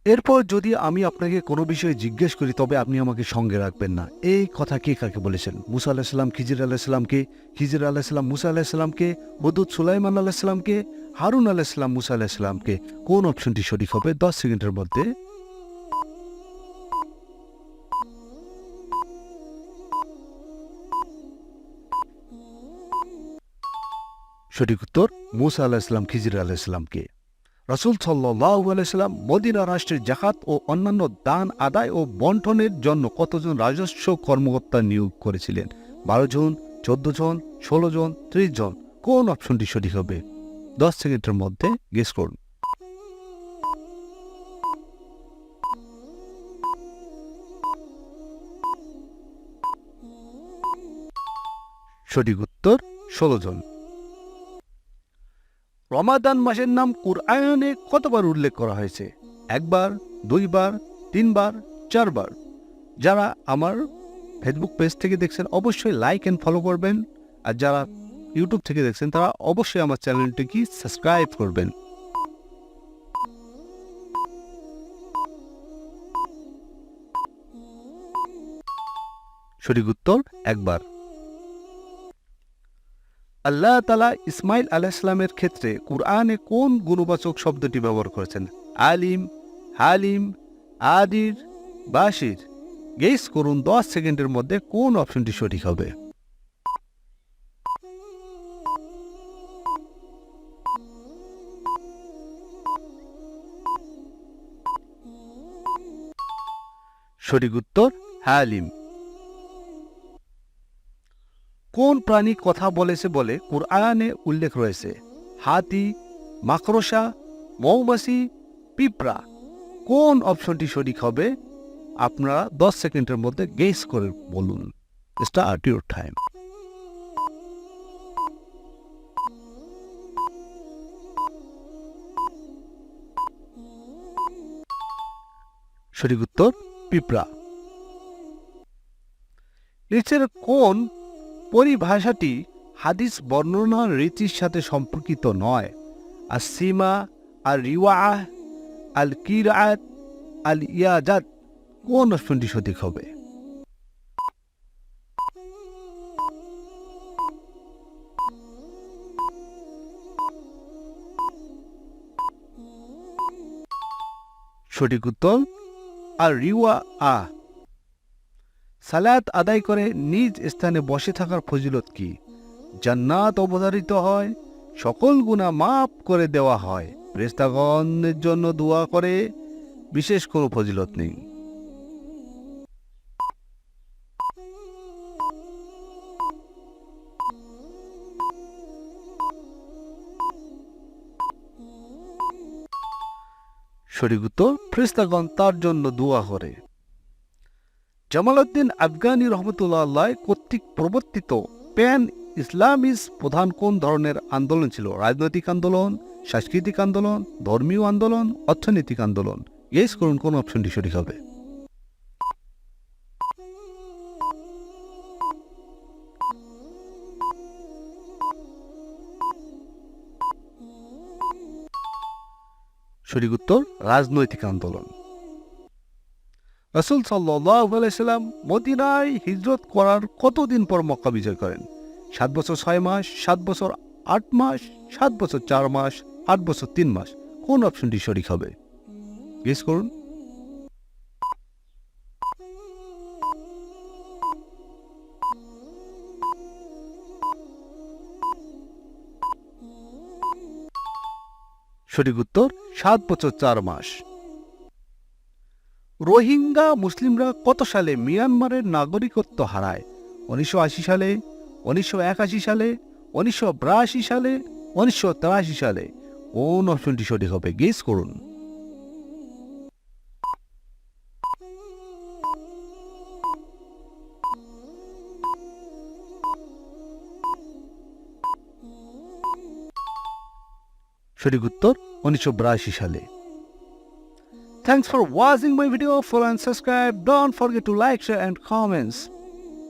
এরপর যদি আমি আপনাকে কোনো বিষয়ে জিজ্ঞেস করি তবে আপনি আমাকে সঙ্গে রাখবেন না, এই কথা কে কাকে বলেছেন? মুসা আলাহিসাল্লাম খিজির আলাহিসাল্লামকে, খিজির আলাহিসাল্লাম মুসা আলাহিসাল্লামকে, হুদুদ সুলাইমান আলাহিসাল্লামকে, হারুন আলাহিসাল্লাম মুসা আলাহিসাল্লামকে? কোন অপশনটি সঠিক হবে 10 সেকেন্ডের মধ্যে? সঠিক উত্তর মুসা আলাহিসাল্লাম খিজির আলাহিসাল্লামকে। রাসূল সাল্লাল্লাহু আলাইহি সাল্লাম মদিনা রাষ্ট্রের জাকাত ও অন্যান্য দান আদায় ও বন্টনের জন্য কতজন রাজস্ব কর্মকর্তা নিয়োগ করেছিলেন? 12 জন, 14 জন, 16 জন, 30 জন? কোন অপশনটি সঠিক হবে 10 সেকেন্ডের মধ্যে? গেস করুন। সঠিক উত্তর 16 জন। রমাদান মাসের নাম কুরআনে কতবার উল্লেখ করা হয়েছে? একবার, দুইবার, তিনবার, চারবার? যারা আমার ফেসবুক পেজ থেকে দেখছেন অবশ্যই লাইক এন্ড ফলো করবেন, আর যারা ইউটিউব থেকে দেখছেন তারা অবশ্যই আমার চ্যানেলটিকে সাবস্ক্রাইব করবেন। সঠিক উত্তর একবার। আল্লাহ তাআলা ইসমাইল আলাইহিসসালামের ক্ষেত্রে কুরআনে কোন গুণবাচক শব্দটি ব্যবহার করেছেন? আলিম, হালিম, আদির, বাশির? গেস করুন 10 সেকেন্ডের মধ্যে কোন অপশনটি সঠিক হবে। সঠিক উত্তর হালিম। কোন প্রাণী কথা বলেছে বলে কুরআনে উল্লেখ রয়েছে? হাতি, মাকড়সা, মৌমাছি, পিঁপড়া? কোন অপশনটি সঠিক হবে আপনারা 10 সেকেন্ডের মধ্যে গেস করে বলুন। Start your time. সঠিক উত্তর পিঁপড়া। নিচের কোন পরিভাষাটি হাদিস বর্ণনা রীতির সাথে সম্পর্কিত নয়? আসিমা, আর রিওয়াহ, আল কিরাত, আল ইয়াজাত? কোন অপশনটি সঠিক হবে? সঠিক উত্তর আর রিওয়া আ। সালাত আদায় করে নিজ স্থানে বসে থাকার ফজিলত কি? জান্নাত অবধারিত হয়, সকল গুনাহ মাফ করে দেওয়া হয়, ফেরেশতাগণের জন্য দোয়া করে, বিশেষ কোনো ফজিলত নেই? সঠিক উত্তর ফেরেশতাগণ তার জন্য দোয়া করে। জামালউদ্দিন আফগানি রহমতুল্লাহ আলাইহ কর্তৃক প্রবর্তিত প্যান ইসলামিস্ট প্রধান কোন ধরনের আন্দোলন ছিল? রাজনৈতিক আন্দোলন, সাংস্কৃতিক আন্দোলন, ধর্মীয় আন্দোলন, অর্থনৈতিক আন্দোলন? গেস করুন কোন অপশনটি সঠিক হবে। সঠিক উত্তর রাজনৈতিক আন্দোলন। রাসূল সাল্লাল্লাহু আলাইহি সাল্লাম মদিনায় হিজরত করার কতদিন পর মক্কা বিজয় করেন? 7 বছর 6 মাস, 7 বছর 8 মাস, 7 বছর 4 মাস, 8 বছর 3 মাস? কোন অপশনটি সঠিক হবে? গেস করুন। সঠিক উত্তর 7 বছর 4 মাস। রোহিঙ্গা মুসলিমরা কত সালে মিয়ানমারের নাগরিকত্ব হারায়? 1980 সালে, 1981 সালে, 1982 সালে, 1983 সালে? কোন অপশনটি সঠিক হবে? গেস করুন। সঠিক উত্তর 1982 সালে। Thanks for watching my video. Follow and subscribe. Don't forget to like, share and comments.